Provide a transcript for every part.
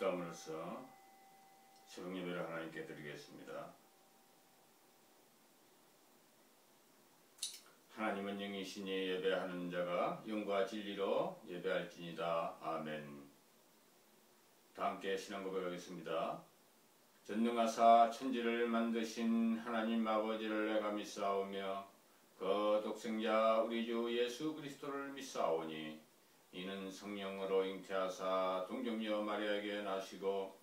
입담으로써 새벽 예배를 하나님께 드리겠습니다. 하나님은 영이시니 예배하는 자가 영과 진리로 예배할지니다. 아멘. 다 함께 신앙 고백하겠습니다. 전능하사 천지를 만드신 하나님 아버지를 내가 믿사오며 그 독생자 우리 주 예수 그리스도를 믿사오니 이는 성령으로 잉태하사 동정녀 마리아에게 나시고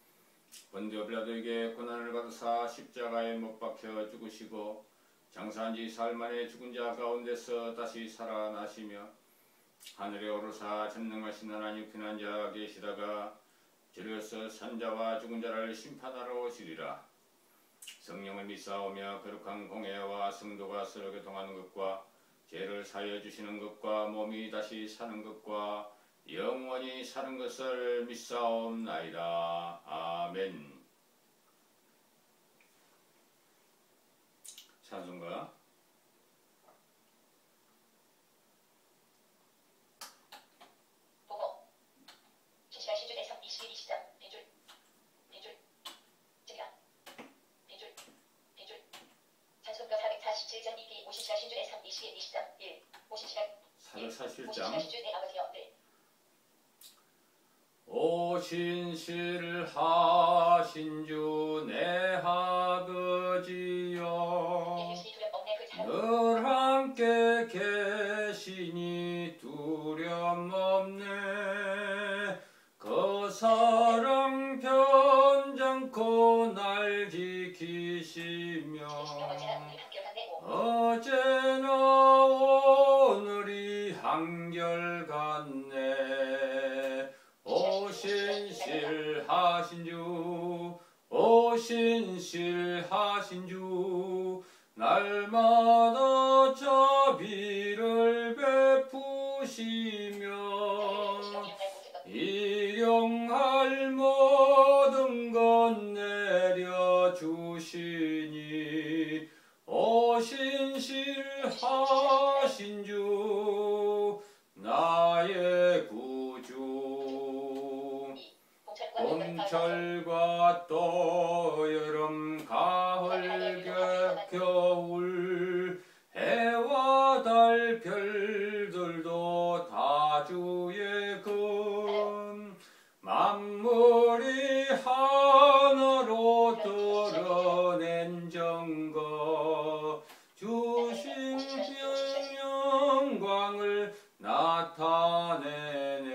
본디오 빌라도에게 고난을 받으사 십자가에 못 박혀 죽으시고 장사한 지 사흘 만에 죽은 자 가운데서 다시 살아나시며 하늘에 오르사 전능하신 하나님 편한 자 계시다가 저리로서 산자와 죽은 자를 심판하러 오시리라. 성령을 믿사오며 거룩한 공회와 성도가 서로 교통하는 것과 죄를 사하여 주시는 것과 몸이 다시 사는 것과 영원히 사는 것을 믿사옵나이다. 아멘. 찬송가 보고 진실하신 주의 21 시작 빈줄 증가 빈줄 찬송가 447장 2기 오신실하신 주의 21 시작 1 447장 오신실하신 주의 아버지여 네. 오신실하신 주 내 아버지여 늘 함께 계시니 두려움 없네. 그 사랑 변장코 날 지키시며 어제나 오늘이 한결같네. 오신실하신 주 날마다 자비를 베푸시며 일용할 모든 것 내려주시니 오신실하신 주 나의 구주. 봄철과 또 여름 가을 겨울 해와 달 별들도 다 주의 금 만물이 하나로 드러낸 정거 주신 영광을 나타내네.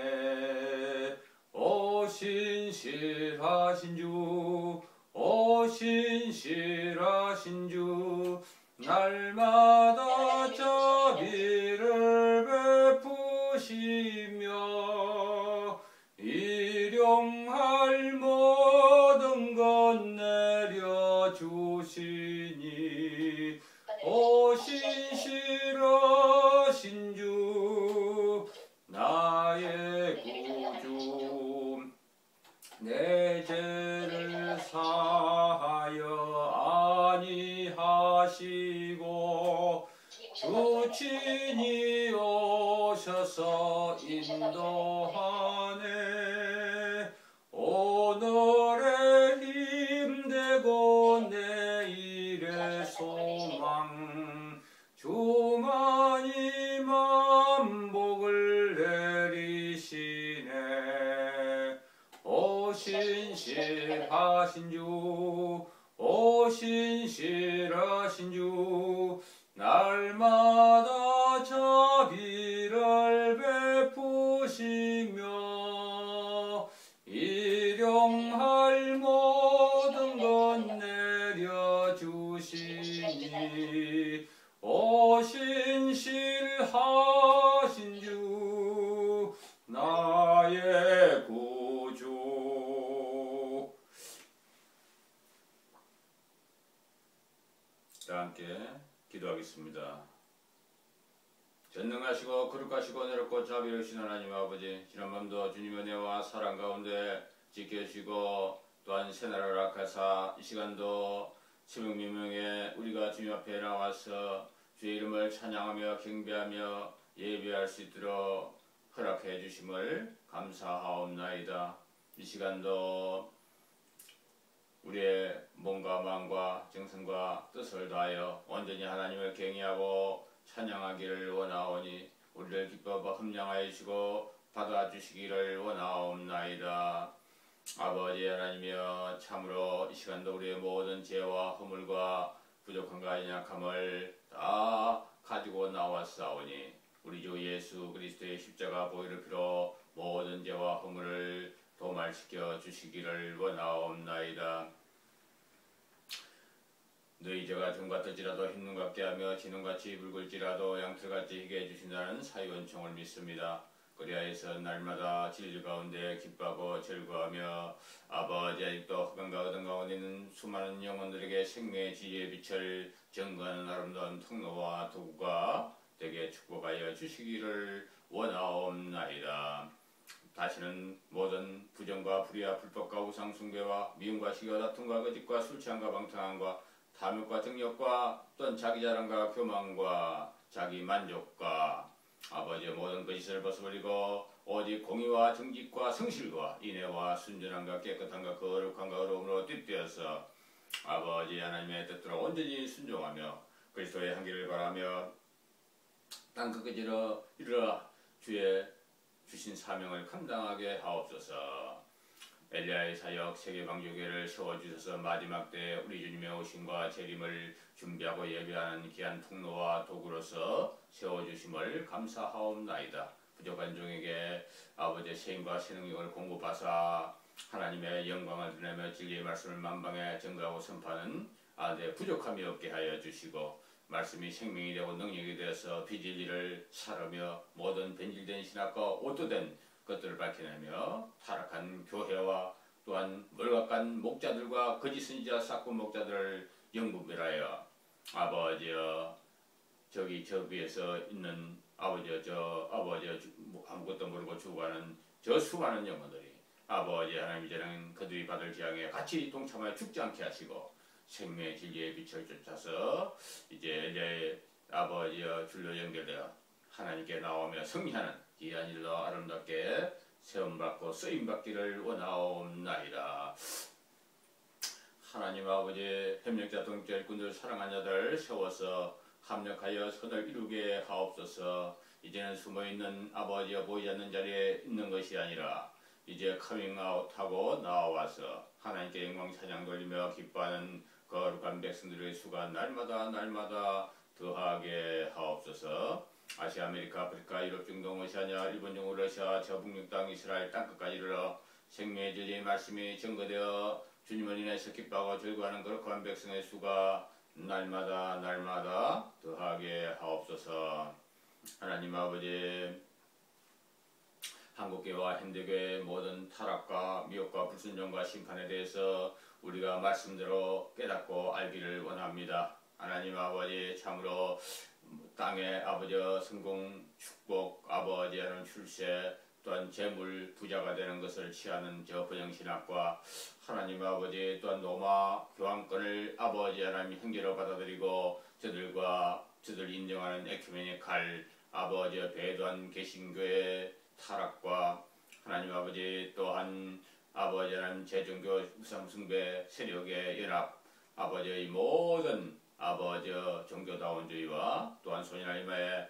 오신실하신 주 날마다 자비를 베푸시며 일용할 모든 것 내려주시니 오신실하신 주 나의 구주. 내 죄를 사하여 아니하시고 주 친히 오셔서 인도하네. 오늘의 힘되고 내일의 소망 주만이 만복을 내리시네. 오신실하신 주 날마다 자비를 베푸시며 일용할 모든 것 내려주시니 오신실하신 주 나의 구주. 다 함께 기도하겠습니다. 전능하시고 거룩하시고 내롭고 자비로우신 하나님 아버지, 지난밤도 주님의 은혜와 사랑 가운데 지켜주시고 또한 새날을 허락하사 이 시간도 새벽 미명에 우리가 주님 앞에 나와서 주의 이름을 찬양하며 경배하며 예배할 수 있도록 허락해 주심을 감사하옵나이다. 이 시간도 우리의 몸과 마음과 정성과 뜻을 다하여 온전히 하나님을 경외하고 찬양하기를 원하오니 우리를 기뻐 흠량하여 주시고 받아주시기를 원하옵나이다. 아버지 하나님이여, 참으로 이 시간도 우리의 모든 죄와 허물과 부족함과 연약함을 다 가지고 나왔사오니 우리 주 예수 그리스도의 십자가 보혈을 피로 모든 죄와 허물을 도말시켜 주시기를 원하옵나이다. 너희 죄가 금 같을지라도 흰 눈 같게 하며 진홍같이 붉을지라도 양털같이 희게 해주신다는 사유원총을 믿습니다. 그리하여서 날마다 진리 가운데 기뻐하고 즐거워하며 아버지, 아직도 흑암과 어둠 가운데 있는 수많은 영혼들에게 생명의 지혜의 빛을 증거하는 아름다운 통로와 도구가 되게 축복하여 주시기를 원하옵나이다. 다시는 모든 부정과 불의와 불법과 우상숭배와 미움과 시기와 다툼과 거짓과 술취함과 방탕함과 탐욕과 정욕과 또한 자기 자랑과 교만과 자기 만족과 아버지의 모든 거짓을 벗어버리고 오직 공의와 정직과 성실과 인애와 순전함과 깨끗함과 거룩함과 어려움으로 뒷되어서 아버지 하나님의 뜻대로 온전히 순종하며 그리스도의 향기를 바라며 땅 끝까지 이르러 주의 주신 사명을 감당하게 하옵소서. 엘리야의 사역 세계방주교회를 세워주셔서 마지막 때 우리 주님의 오심과 재림을 준비하고 예배하는 귀한 통로와 도구로서 세워주심을 감사하옵나이다. 부족한 종에게 아버지의 세임과 새능력을 공급하사 하나님의 영광을 드러내며 진리의 말씀을 만방에 증거하고 선포하는 아들의 부족함이 없게 하여 주시고 말씀이 생명이 되고 능력이 되어서 비진리를 사르며 모든 변질된 신학과 오토된 것들을 밝혀내며 타락한 교회와 또한 몰각한 목자들과 거짓 선지자 싹군 목자들을 영분별하여 아버지여, 저기 저 위에서 있는 아버지여, 아무것도 모르고 죽어가는 저 수많은 영혼들이 아버지 하나님, 이제는 그들이 받을 재앙에 같이 동참하여 죽지 않게 하시고 생명의 진리의 빛을 쫓아서 이제 내 아버지여 줄로 연결되어 하나님께 나오며 승리하는 귀한 일로 아름답게 세움받고 쓰임받기를 원하옵나이다. 하나님 아버지, 협력자 동자 일꾼들 사랑한 자들 세워서 합력하여 선을 이루게 하옵소서. 이제는 숨어있는 아버지여 보이지 않는 자리에 있는 것이 아니라 이제 커밍아웃하고 나와서 하나님께 영광 찬양 돌리며 기뻐하는 거룩한 백성들의 수가 날마다 더하게 하옵소서. 아시아, 아메리카, 아프리카, 유럽, 중동, 오시아니아, 일본, 영국, 러시아, 저북녘 땅, 이스라엘 땅끝까지 이르러 생명의 진리의 말씀이 증거되어 주님을 인해서 기뻐하고 즐거워하는 거룩한 백성의 수가 날마다 더하게 하옵소서. 하나님 아버지, 한국교회와 현대교회의 모든 타락과 미혹과 불순종과 심판에 대해서 우리가 말씀대로 깨닫고 알기를 원합니다. 하나님 아버지, 참으로 땅의 아버지 성공, 축복, 아버지 하는 출세, 또한 재물 부자가 되는 것을 취하는 저 번영신학과 하나님 아버지, 또한 로마 교황권을 아버지 하나님 형제로 받아들이고 저들 인정하는 에큐메니칼 아버지 배도한 개신교의 타락과 하나님 아버지, 또한 아버지 하나님 제종교 우상숭배 세력의 연합, 아버지의 모든 아버지 종교다원주의와 또한 소년하나님의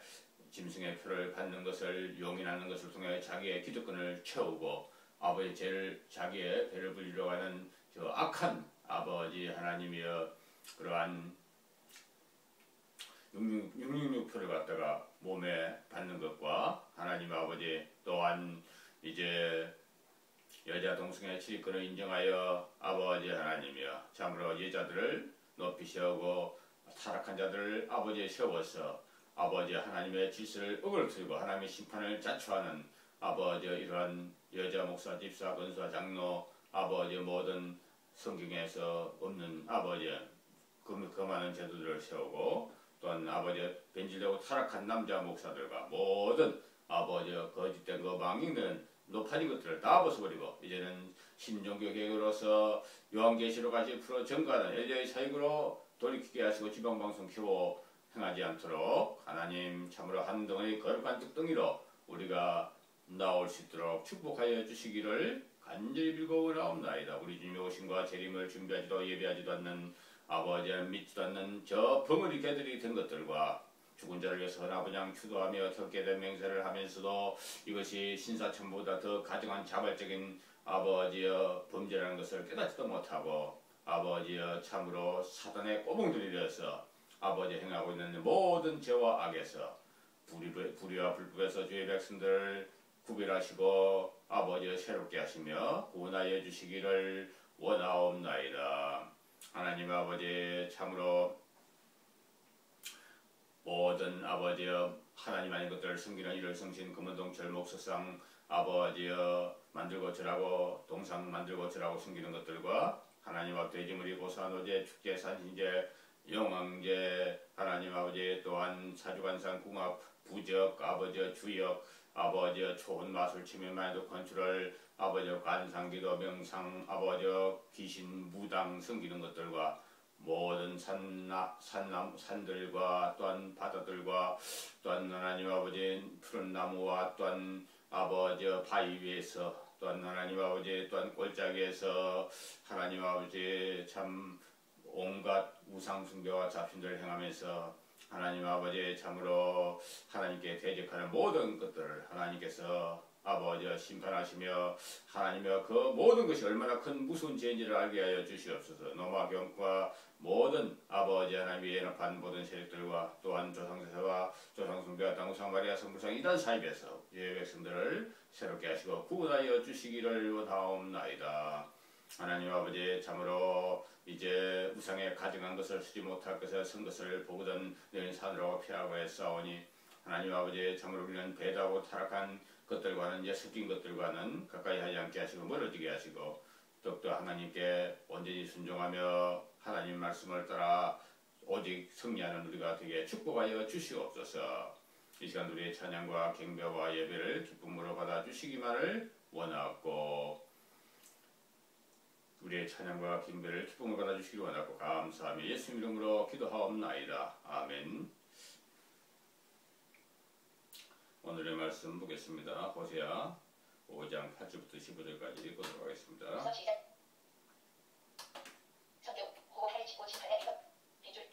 짐승의 표를 받는 것을 용인하는 것을 통해 자기의 기득권을 채우고 아버지 자기의 배를 불리러 가는 저 악한 아버지 하나님이여, 그러한 666표를 갖다가 몸에 받는 것과 하나님 아버지, 또한 이제 여자 동성애 취권을 인정하여 아버지 하나님이여, 참으로 여자들을 높이 세우고 타락한 자들을 아버지에 세워서 아버지 하나님의 질서를 어그러뜨리고 하나님의 심판을 자초하는 아버지 이러한 여자 목사, 집사, 권사, 장로 아버지 모든 성경에서 없는 아버지 그 많은 제도들을 세우고 또한 아버지 변질되고 타락한 남자 목사들과 모든 아버지 거짓된 거방있는 높아진 것들을 다 벗어버리고 이제는 신종교 개혁으로서 요한계시록까지 풀어 증거하는 엘리야의 사역으로 돌이키게 하시고 지방방송 켜고 행하지 않도록 하나님 참으로 한 덩어리 거룩한 뚝덩이로 우리가 나올 수 있도록 축복하여 주시기를 간절히 빌고 원하옵나이다. 우리 주님의 오심과 재림을 준비하지도 예배하지도 않는 아버지를 믿지도 않는 저 벙어리 개들이 된 것들과 죽은 자를 위해서 아버냥 추도하며 덕게 된 맹세를 하면서도 이것이 신사천보다 더 가증한 자발적인 아버지여 범죄라는 것을 깨닫지도 못하고 아버지여 참으로 사단의 꼬봉들이 되어서 아버지 행하고 있는 모든 죄와 악에서 불의와 불법에서 주의 백성들을 구별하시고 아버지여 새롭게 하시며 구원하여 주시기를 원하옵나이다. 하나님 아버지 참으로 모든 아버지여 하나님 아닌 것들을 숨기는 일월성신 금은동철 목석상 아버지여 만들고 절하고 동상 만들고 절하고 숨기는 것들과 하나님 앞 돼지머리 보사노제 축제 산신제 영왕제 하나님 아버지 또한 사주관상 궁합 부적 아버지여 주역 아버지여 초혼 마술 치매만도 건축을 아버지여 관상기도 명상 아버지여 귀신 무당 섬기는 것들과 모든 산들과 또한 바다들과 또한 하나님 아버지 푸른 나무와 또한 아버지 바위 위에서 또한 하나님 아버지 또한 꼴짝이에서 하나님 아버지 참 온갖 우상 숭배와 잡신들을 행하면서 하나님 아버지 참으로 하나님께 대적하는 모든 것들을 하나님께서 아버지 심판하시며 하나님의 그 모든 것이 얼마나 큰 무서운 죄인지를 알게 하여 주시옵소서. 노마경과 모든 아버지 하나님의 연합한 모든 세력들과 또한 조상세와 조상숭배와 당우상마리아 성불상 이단 사입에서 예의 백성들을 새롭게 하시고 구원하여 주시기를 원하옵나이다. 하나님 아버지 참으로 이제 우상에 가증한 것을 쓰지 못할 것을 쓴 것을 보거든 너희는 산으로 피하고 했사오니 하나님 아버지 참으로 우리는 배다고 타락한 것들과는 이제 섞인 것들과는 가까이 하지 않게 하시고 멀어지게 하시고 더욱더 하나님께 온전히 순종하며 하나님 말씀을 따라 오직 승리하는 우리가 되게 축복하여 주시옵소서. 이 시간 우리의 찬양과 경배와 예배를 기쁨으로 받아주시기만을 원하고 우리의 찬양과 경배를 기쁨으로 받아주시기 원하고 감사하며 예수 이름으로 기도하옵나이다. 아멘. 오늘의 말씀 보겠습니다. 호세아 5장 8절부터 15절까지 읽도록 하겠습니다. 성경 호흡하는 치고 지파야 이것 빗줄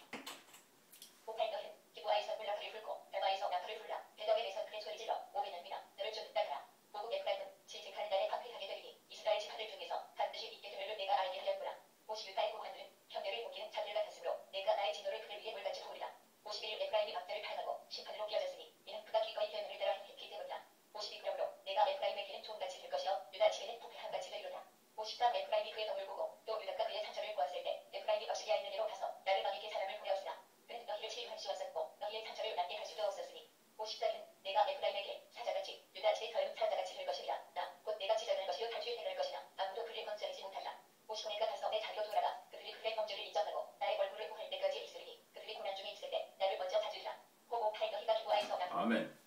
호흡할 너는 기부하에서 물라그를 불고 달마에서 나그를 불라 배덕에서 그의 소리 질러 오베는 미나 너를 쫓는다 그라 보국 에프라임은 질책하는 날에 방패하게 되리니 이스라엘 지파들 중에서 반드시 있게 되를 내가 알게 하려구나 50일가의 고관들은 형제를 옮기는 자들 같았으므로 내가 나의 진노를 그들 위에 물같이 부으리라 50일 에프라임이 막대를 팔하고 심판으로 끼어졌으니 이는 그가 기꺼이 계명을 따라 했기 때문이다 52 그러므로 내가 에프라임에게는 종같이 될 것이요 유다 집에는 부패한같이 되리로다 53 에프라임이 그의 덕을 보고 또 유다가 그의 상처를 보았을 때 에프라임이 거시기하 있는 데로 가서 나를 너희에게 사람을 보내었으나 그는 너희를 치유할 수 없었고 너희의 상처를 낫게 할 수도 없었으니 54는 내가 에프라임에게 사자같이 유다 집에 더은 사자같이 될 것이라 나 곧 내가 찢어낼 것이요 탈주에 행할 것이나 아무도 그를 건져내지 못하리라 55내가 가서 내 자리로 돌아가 그들이 그의 범죄를 인정하고 나의 얼굴을 구할 때까지 있으리니 그들이 고난 중에 있을 때 나를 먼저 다주리라 호흡할 너희가 기부하에서 아멘.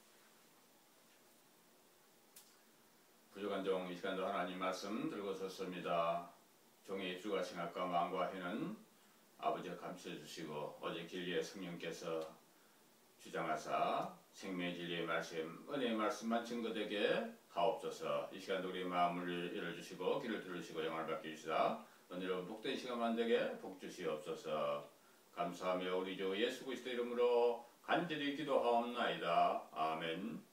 부족한 종 이 시간도 하나님 말씀 들고 섰습니다. 종의 입술과 생각과 마음과 해는 아버지가 감추어 주시고 어제 진리의 성령께서 주장하사 생명의 진리의 말씀 은혜의 말씀만 증거되게 하옵소서. 이 시간도 우리의 마음을 열어주시고 귀를 뚫으시고 영광을 받게 주시다. 오늘은 복된 시간만 되게 복 주시옵소서. 감사하며 우리 주 예수 그리스도 이름으로 간절히 기도하옵나이다. 아멘.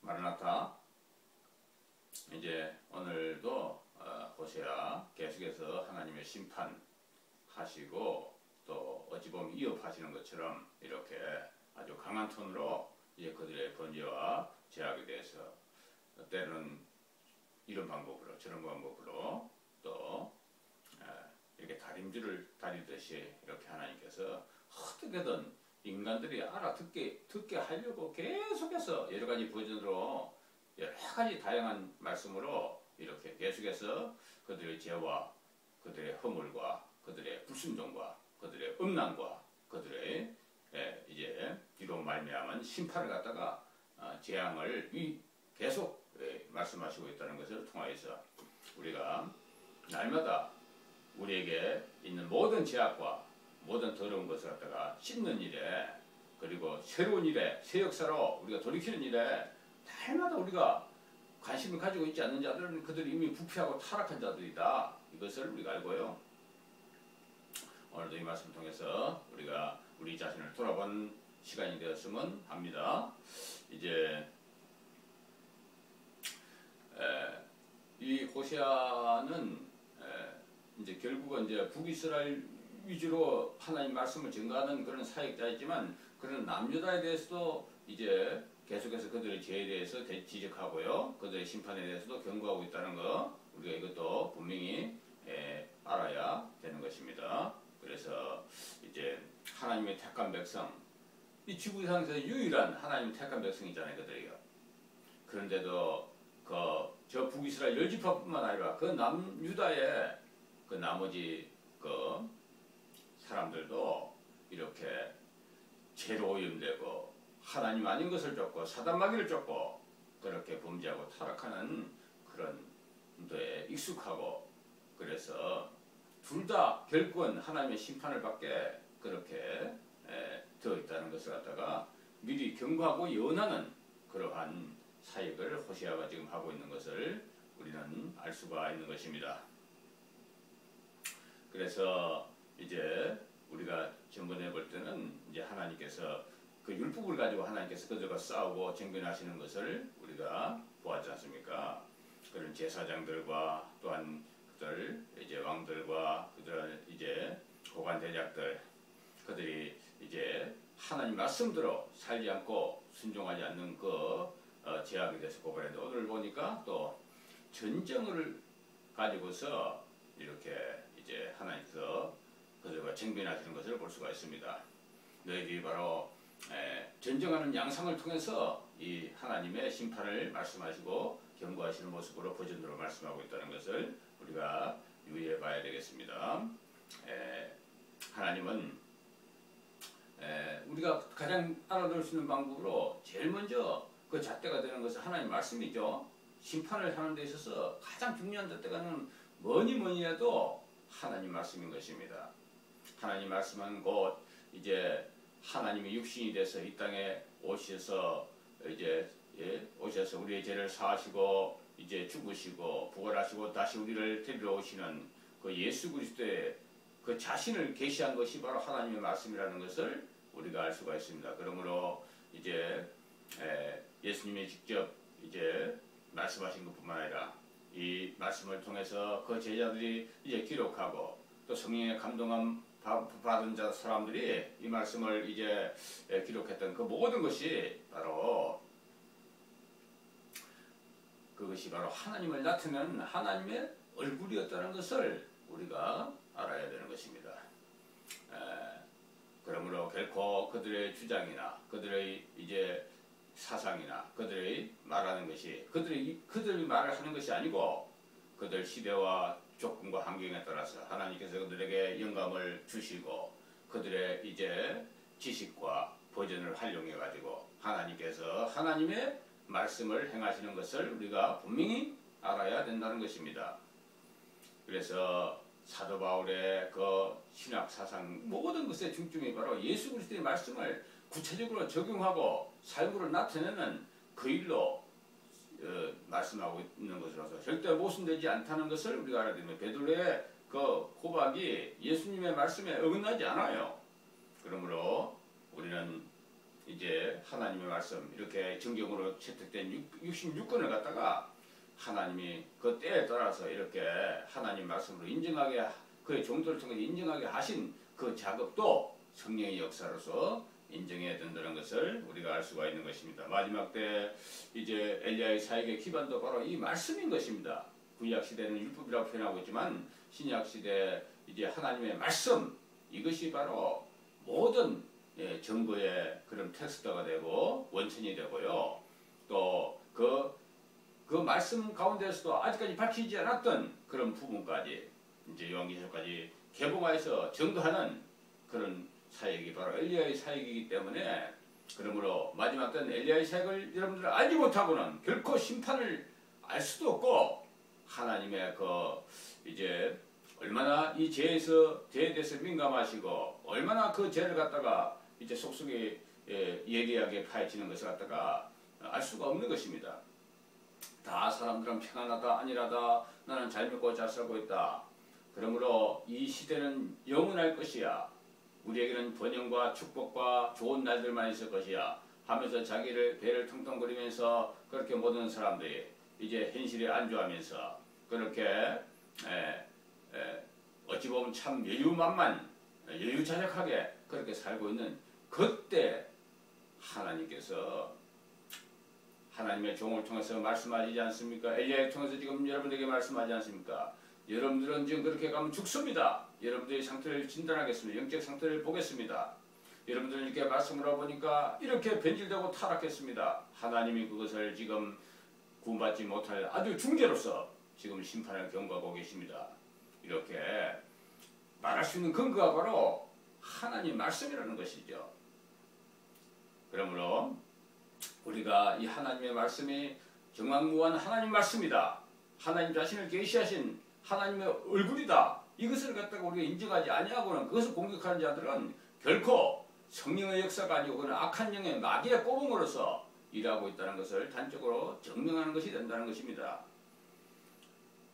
마르나타. 이제 오늘도 호세아 계속해서 하나님의 심판하시고 또 어찌 보면 위협하시는 것처럼 이렇게 아주 강한 톤으로 이제 그들의 범죄와 죄악에 대해서 때로는 이런 방법으로 저런 방법으로 또 이렇게 다림질을 다리듯이 이렇게 하나님께서 어떻게든 인간들이 알아듣게 하려고 계속해서 여러 가지 버전으로 여러 가지 다양한 말씀으로 이렇게 계속해서 그들의 죄와 그들의 허물과 그들의 불순종과 그들의 음란과 그들의 이제 뒤로 말미암은 심판을 갖다가 재앙을 계속 말씀하시고 있다는 것을 통하여서 우리가 날마다 우리에게 있는 모든 죄악과 모든 더러운 것을 갖다가 씻는 일에 그리고 새로운 일에 새 역사로 우리가 돌이키는 일에 날마다 우리가 관심을 가지고 있지 않는 자들은 그들이 이미 부패하고 타락한 자들이다. 이것을 우리가 알고요. 오늘도 이 말씀을 통해서 우리가 우리 자신을 돌아본 시간이 되었으면 합니다. 이제 이 호세아는 이제 결국은 이제 북이스라엘 위주로 하나님 말씀을 증거하는 그런 사역자이지만 그런 남유다에 대해서도 이제 계속해서 그들의 죄에 대해서 지적하고요. 그들의 심판에 대해서도 경고하고 있다는 거 우리가 이것도 분명히 알아야 되는 것입니다. 그래서 이제 하나님의 택한 백성, 이 지구상에서 유일한 하나님의 택한 백성이잖아요, 그들이요. 그런데도 저 북이스라엘 10지파뿐만 아니라 그 남유다의 그 나머지 그 사람들도 이렇게 죄로 오염되고 하나님 아닌 것을 쫓고 사단마귀를 쫓고 그렇게 범죄하고 타락하는 그런 데에 익숙하고 그래서 둘 다 결국은 하나님의 심판을 받게 그렇게 되어 있다는 것을 갖다가 미리 경고하고 예언하는 그러한 사역을 호세아가 지금 하고 있는 것을 우리는 알 수가 있는 것입니다. 그래서 이제 우리가 전번에 볼 때는 이제 하나님께서 그 율법을 가지고 하나님께서 그들과 싸우고 쟁변하시는 것을 우리가 보았지 않습니까? 그런 제사장들과 또한 그들 이제 왕들과 그들 이제 고관 대작들 그들이 이제 하나님 말씀대로 살지 않고 순종하지 않는 그 제약에 대해서 고발했는데 오늘 보니까 또 전쟁을 가지고서 이렇게 이제 하나님께서 그들과 쟁변하시는 것을 볼 수가 있습니다. 너희들이 바로 전쟁하는 양상을 통해서 이 하나님의 심판을 말씀하시고 경고하시는 모습으로 버전으로 말씀하고 있다는 것을 우리가 유의해 봐야 되겠습니다. 하나님은 우리가 가장 알아들 수 있는 방법으로 제일 먼저 그 잣대가 되는 것은 하나님 말씀이죠. 심판을 하는 데 있어서 가장 중요한 잣대가는 뭐니 해도 하나님 말씀인 것입니다. 하나님 말씀은 곧 이제 하나님이 육신이 돼서 이 땅에 오셔서 이제 오셔서 우리의 죄를 사하시고 이제 죽으시고 부활하시고 다시 우리를 데리러 오시는 그 예수 그리스도의 그 자신을 계시한 것이 바로 하나님의 말씀이라는 것을 우리가 알 수가 있습니다. 그러므로 이제 예수님이 직접 이제 말씀하신 것뿐만 아니라 이 말씀을 통해서 그 제자들이 이제 기록하고 또 성령의 감동함 받은 자 사람들이 이 말씀을 이제 기록했던 그 모든 것이 바로 그것이 바로 하나님을 나타내는 하나님의 얼굴이었다는 것을 우리가 알아야 되는 것입니다. 그러므로 결코 그들의 주장이나 그들의 이제 사상이나 그들의 말하는 것이 그들이 말을 하는 것이 아니고 그들 시대와 조건과 환경에 따라서 하나님께서 그들에게 영감을 주시고 그들의 이제 지식과 버전을 활용해 가지고 하나님께서 하나님의 말씀을 행하시는 것을 우리가 분명히 알아야 된다는 것입니다. 그래서 사도 바울의 그 신학 사상 모든 것의 중점이 바로 예수 그리스도의 말씀을 구체적으로 적용하고 삶으로 나타내는 그 일로 말씀하고 있는 것으로서 절대 모순되지 않다는 것을 우리가 알아야 됩니다. 베드로의 그 고백이 예수님의 말씀에 어긋나지 않아요. 그러므로 우리는 이제 하나님의 말씀 이렇게 정경으로 채택된 66권을 갖다가 하나님이 그 때에 따라서 이렇게 하나님 말씀으로 인정하게 그의 종들을 통해 인정하게 하신 그 작업도 성령의 역사로서 인정해야 된다는 것을 우리가 알 수가 있는 것입니다. 마지막 때 이제 엘리야의 사역의 기반도 바로 이 말씀인 것입니다. 구약 시대는 율법이라고 표현하고 있지만 신약 시대 이제 하나님의 말씀 이것이 바로 모든 정거의 그런 텍스트가 되고 원천이 되고요. 또 그 말씀 가운데서도 아직까지 밝히지 않았던 그런 부분까지 이제 요한계시록까지 개봉하여서 전도하는 그런 사역이 바로 엘리야의 사역이기 때문에 그러므로 마지막 때는 엘리야의 사역을 여러분들 알지 못하고는 결코 심판을 알 수도 없고 하나님의 그 이제 얼마나 이 죄에 대해서 민감하시고 얼마나 그 죄를 갖다가 이제 속속에 예리하게 파헤치는 것을 갖다가 알 수가 없는 것입니다. 다 사람들은 평안하다 아니라다 나는 잘 먹고 잘 살고 있다. 그러므로 이 시대는 영원할 것이야. 우리에게는 번영과 축복과 좋은 날들만 있을 것이야 하면서 자기를 배를 텅텅거리면서 그렇게 모든 사람들이 이제 현실에 안주하면서 그렇게 어찌 보면 참 여유자적하게 그렇게 살고 있는 그때 하나님께서 하나님의 종을 통해서 말씀하지 않습니까? 엘리야를 통해서 지금 여러분들에게 말씀하지 않습니까? 여러분들은 지금 그렇게 가면 죽습니다. 여러분들의 상태를 진단하겠습니다. 영적 상태를 보겠습니다. 여러분들은 이렇게 말씀을 하고 보니까 이렇게 변질되고 타락했습니다. 하나님이 그것을 지금 구원받지 못할 아주 중재로서 지금 심판을 경고하고 계십니다. 이렇게 말할 수 있는 근거가 바로 하나님 말씀이라는 것이죠. 그러므로 우리가 이 하나님의 말씀이 정확무한 하나님 말씀이다. 하나님 자신을 계시하신 하나님의 얼굴이다. 이것을 갖다가 우리가 인정하지 아니하고는 그것을 공격하는 자들은 결코 성령의 역사가 아니고 그는 악한 영의 마귀의 꼬봉으로서 일하고 있다는 것을 단적으로 증명하는 것이 된다는 것입니다.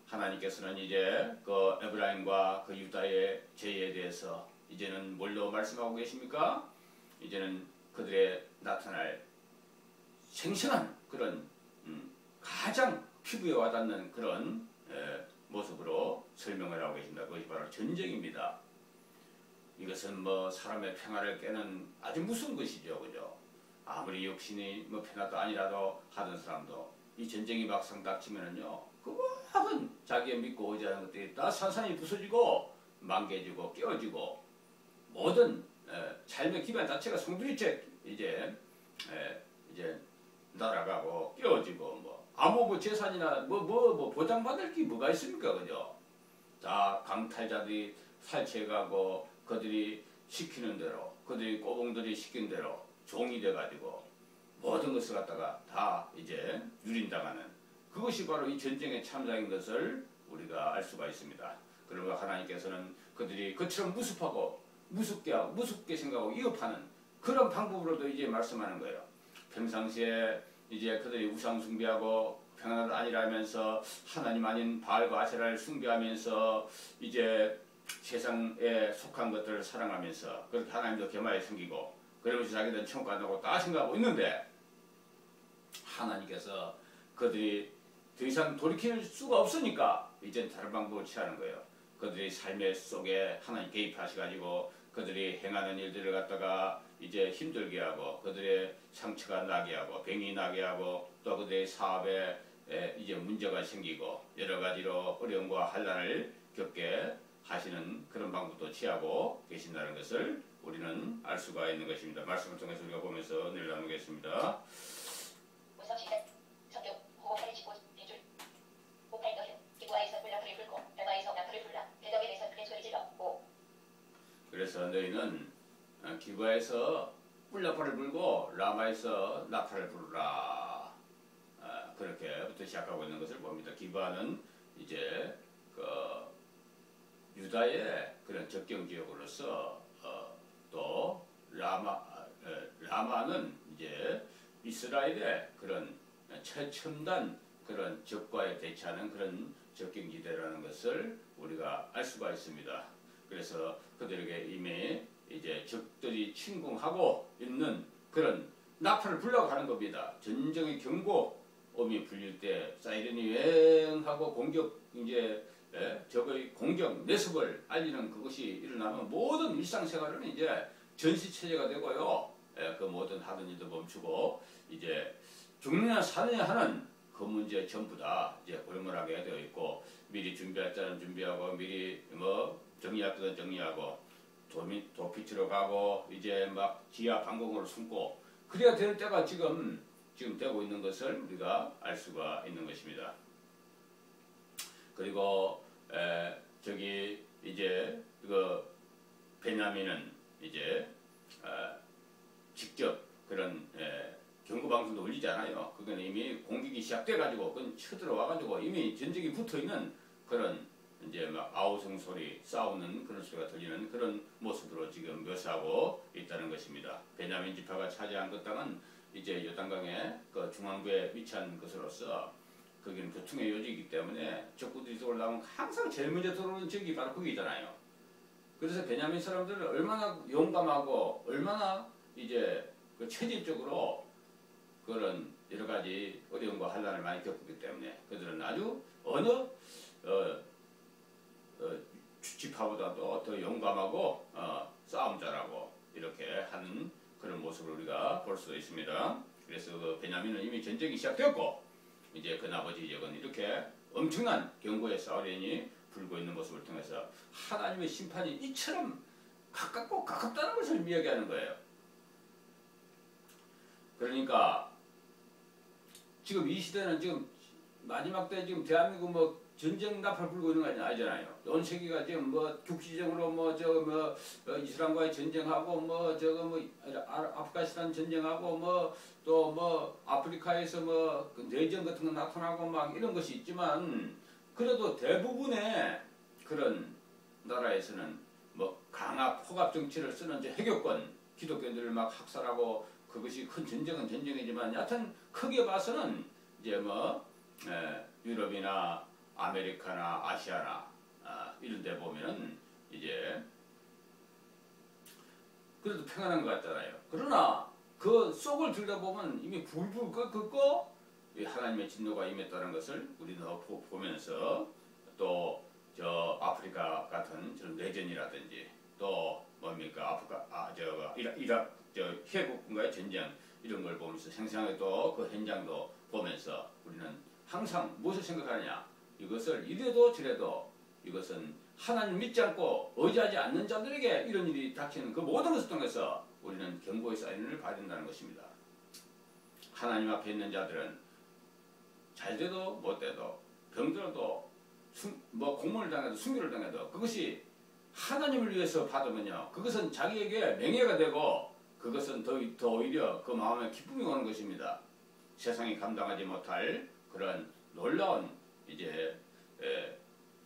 하나님께서는 이제 그 에브라임과 그 유다의 죄에 대해서 이제는 뭘로 말씀하고 계십니까? 이제는 그들의 나타날 생생한 그런 가장 피부에 와닿는 그런 모습으로 설명을 하고 계십니다. 그것이 바로 전쟁입니다. 이것은 뭐 사람의 평화를 깨는 아주 무서운 것이죠. 그죠? 아무리 육신이 뭐 평화도 아니라도 하던 사람도 이 전쟁이 막상 닥치면은요, 그 모든 자기의 믿고 의지하는 것들이 다 산산이 부서지고 망개지고 깨어지고 모든 삶의 기반 자체가 송두리째 이제 날아가고 깨어지고 뭐 아무 재산이나 뭐 보장받을 게 뭐가 있습니까? 그죠? 다 강탈자들이 살취해가고 그들이 시키는 대로 그들이 꼬봉들이 시킨 대로 종이 돼가지고 모든 것을 갖다가 다 이제 유린당하는 그것이 바로 이 전쟁의 참작인 것을 우리가 알 수가 있습니다. 그리고 하나님께서는 그들이 그처럼 무섭게 생각하고 위협하는 그런 방법으로도 이제 말씀하는 거예요. 평상시에 이제 그들이 우상 숭배하고 평안을 아니라면서 하나님 아닌 바알과 아세라를 숭배하면서 이제 세상에 속한 것들을 사랑하면서 그렇게 하나님도 겸하게 생기고 그러면서 자기들은 천국 간다고 다 생각하고 있는데 하나님께서 그들이 더 이상 돌이킬 수가 없으니까 이제 다른 방법을 취하는 거예요. 그들이 삶의 속에 하나님 개입하셔가지고 그들이 행하는 일들을 갖다가 이제 힘들게 하고 그들의 상처가 나게 하고 병이 나게 하고 또 그들의 사업에 이제 문제가 생기고 여러 가지로 어려움과 환난을 겪게 하시는 그런 방법도 취하고 계신다는 것을 우리는 알 수가 있는 것입니다. 말씀을 통해서 우리가 보면서 늘 나누겠습니다. 문서 시작. 성경 호흡을 치고 빈줄. 호흡할 너희 기부하에서 불나풀을 불고 에바에서 나풀을 불라 배덕에 대해서 큰 소리 질러. 오. 그래서 너희는 기부하에서 뿔나팔을 불고 라마에서 나팔을 부르라. 그렇게부터 시작하고 있는 것을 봅니다. 기부하는 이제 그 유다의 그런 접경 지역으로서 또 라마는 이제 이스라엘의 그런 최첨단 그런 적과에 대치하는 그런 접경지대라는 것을 우리가 알 수가 있습니다. 그래서 그들에게 이미 이제 적들이 침공하고 있는 그런 나팔을 불라고 하는 겁니다. 전쟁의 경고음이 불릴 때 사이렌이 왱하고 공격 이제 적의 공격 내습을 알리는 그것이 일어나면 모든 일상생활은 이제 전시체제가 되고요. 그 모든 하던 일도 멈추고 이제 죽느냐 사느냐 하는 그 문제 전부 다 이제 골몰하게 되어 있고 미리 준비할 때는 준비하고 미리 뭐 정리할 때는 정리하고 도피치러 가고 이제 막 지하 방공으로 숨고 그래야 될 때가 지금 되고 있는 것을 우리가 알 수가 있는 것입니다. 그리고 저기 이제 그 베냐민은 이제 직접 그런 경고 방송도 올리지 않아요. 그건 이미 공격이 시작돼 가지고 그건 쳐들어와 가지고 이미 전쟁이 붙어 있는 그런 이제 막 아우성 소리, 싸우는 그런 소리가 들리는 그런 모습으로 지금 묘사하고 있다는 것입니다. 베냐민 지파가 차지한 그 땅은 이제 요단강의 그 중앙부에 위치한 것으로서 거기는 교통의 요지이기 때문에 적군들이 들어오려면 항상 제일 먼저 들어오는 지역이 바로 거기잖아요. 그래서 베냐민 사람들은 얼마나 용감하고 얼마나 이제 그 체질적으로 그런 여러 가지 어려움과 환난을 많이 겪었기 때문에 그들은 아주 어느 지파보다도 더 용감하고 싸움 잘하고 이렇게 하는 그런 모습을 우리가 볼 수 있습니다. 그래서 그 베냐민은 이미 전쟁이 시작되었고 이제 그 나머지 지역은 이렇게 엄청난 경고의 싸우려니 불고 있는 모습을 통해서 하나님의 심판이 이처럼 가깝고 가깝다는 것을 이야기하는 거예요. 그러니까 지금 이 시대는 지금 마지막 때 지금 대한민국 뭐 전쟁 나팔 불고 있는 거 아니잖아요. 온 세계가 지금 뭐 국지적으로 이스라엘과의 전쟁하고 아프가니스탄 전쟁하고 또 아프리카에서 그 내전 같은 거 나타나고 막 이런 것이 있지만 그래도 대부분의 그런 나라에서는 강압 포갑 정치를 쓰는 해교권 기독교인들을 막 학살하고 그것이 큰 전쟁은 전쟁이지만 여하튼 크게 봐서는 이제 유럽이나 아메리카나 아시아나 이런 데 보면은 이제 그래도 평안한 것 같잖아요. 그러나 그 속을 들여다보면 이미 불불 끓고 하나님의 진노가 임했다는 것을 우리는 보면서 또 저 아프리카 같은 저런 내전이라든지 또 이rak 해국군과의 전쟁 이런 걸 보면서 생생하게 또 그 현장도 보면서 우리는 항상 무엇을 생각하느냐 이것을 이래도 저래도 이것은 하나님 믿지 않고 의지하지 않는 자들에게 이런 일이 닥치는 그 모든 것을 통해서 우리는 경고의 사인을 봐야 된다는 것입니다. 하나님 앞에 있는 자들은 잘돼도 못돼도 병들어도 공문을 당해도 순교를 당해도 그것이 하나님을 위해서 받으면요 그것은 자기에게 명예가 되고 그것은 더 오히려 그 마음에 기쁨이 오는 것입니다. 세상이 감당하지 못할 그런 놀라운 이제